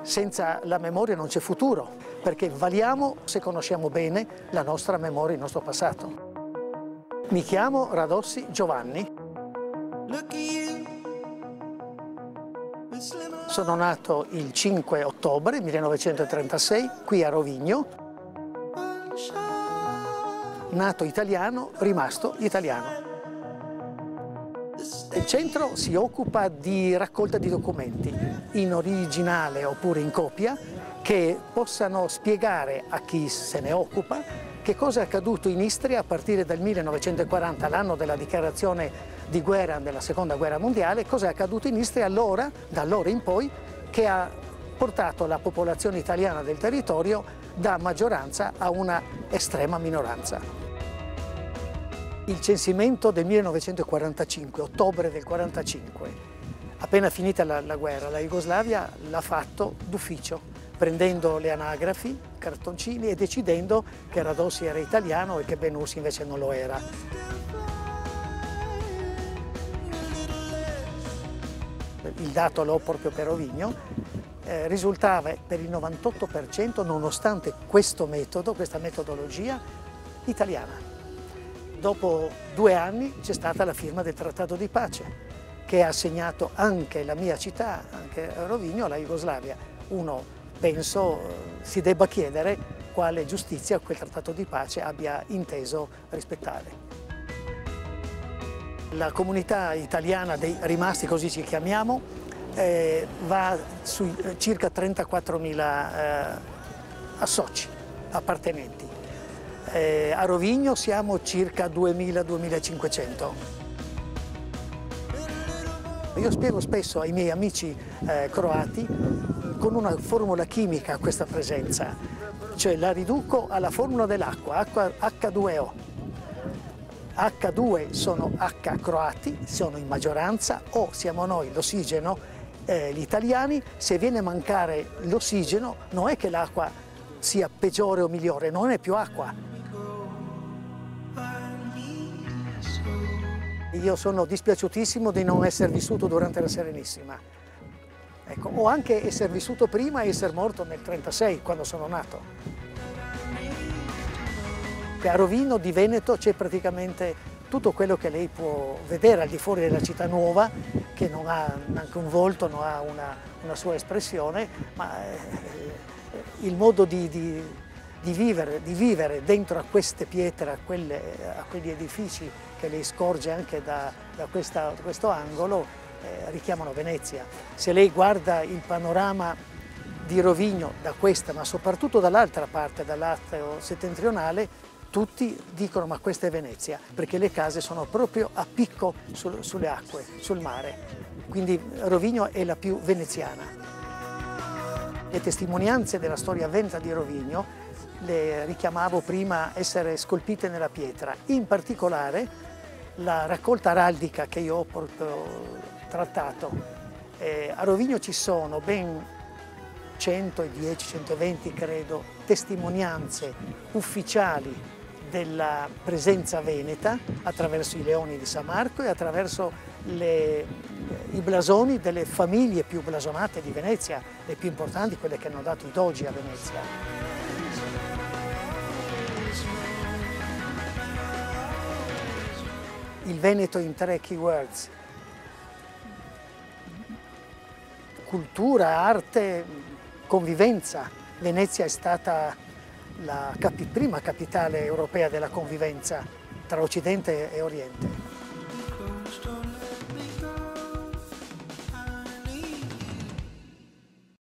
Senza la memoria non c'è futuro, perché valiamo se conosciamo bene la nostra memoria, il nostro passato. Mi chiamo Radossi Giovanni. Sono nato il 5 ottobre 1936 qui a Rovigno. Nato italiano, rimasto italiano. Il centro si occupa di raccolta di documenti in originale oppure in copia che possano spiegare a chi se ne occupa che cosa è accaduto in Istria a partire dal 1940, l'anno della dichiarazione di guerra della Seconda Guerra Mondiale, cosa è accaduto in Istria allora, da allora in poi, che ha portato la popolazione italiana del territorio da maggioranza a una estrema minoranza. Il censimento del 1945, ottobre del 1945, appena finita la guerra, la Jugoslavia l'ha fatto d'ufficio, prendendo le anagrafi, cartoncini e decidendo che Radossi era italiano e che Benussi invece non lo era. Il dato l'ho proprio per Rovigno, risultava per il 98%, nonostante questo metodo, questa metodologia, italiana. Dopo 2 anni c'è stata la firma del Trattato di pace, che ha assegnato anche la mia città, anche Rovigno, alla Jugoslavia. Uno, penso, si debba chiedere quale giustizia quel Trattato di pace abbia inteso rispettare. La comunità italiana dei rimasti, così ci chiamiamo, va su circa 34.000 associ, appartenenti. A Rovigno siamo circa 2.000-2.500. Io spiego spesso ai miei amici croati con una formula chimica questa presenza, cioè la riduco alla formula dell'acqua, H2O. H2 sono H croati, sono in maggioranza, O siamo noi, l'ossigeno, gli italiani. Se viene a mancare l'ossigeno non è che l'acqua sia peggiore o migliore, non è più acqua. Io sono dispiaciutissimo di non essere vissuto durante la Serenissima. Ecco, o anche essere vissuto prima e essere morto nel 1936, quando sono nato. A Rovigno di Veneto c'è praticamente tutto quello che lei può vedere al di fuori della città nuova, che non ha neanche un volto, non ha una sua espressione, ma il modo di vivere dentro a queste pietre, a quegli edifici che lei scorge anche da questo angolo, richiamano Venezia. Se lei guarda il panorama di Rovigno da questa, ma soprattutto dall'altra parte, dal lato settentrionale, tutti dicono ma questa è Venezia, perché le case sono proprio a picco sulle acque, sul mare. Quindi Rovigno è la più veneziana. Le testimonianze della storia veneta di Rovigno le richiamavo prima essere scolpite nella pietra, in particolare la raccolta araldica che io ho trattato. A Rovigno ci sono ben 110-120, credo, testimonianze ufficiali della presenza veneta attraverso i leoni di San Marco e attraverso i blasoni delle famiglie più blasonate di Venezia, le più importanti, quelle che hanno dato i dogi a Venezia. Il Veneto in 3 keywords: cultura, arte, convivenza. Venezia è stata la prima capitale europea della convivenza tra Occidente e Oriente.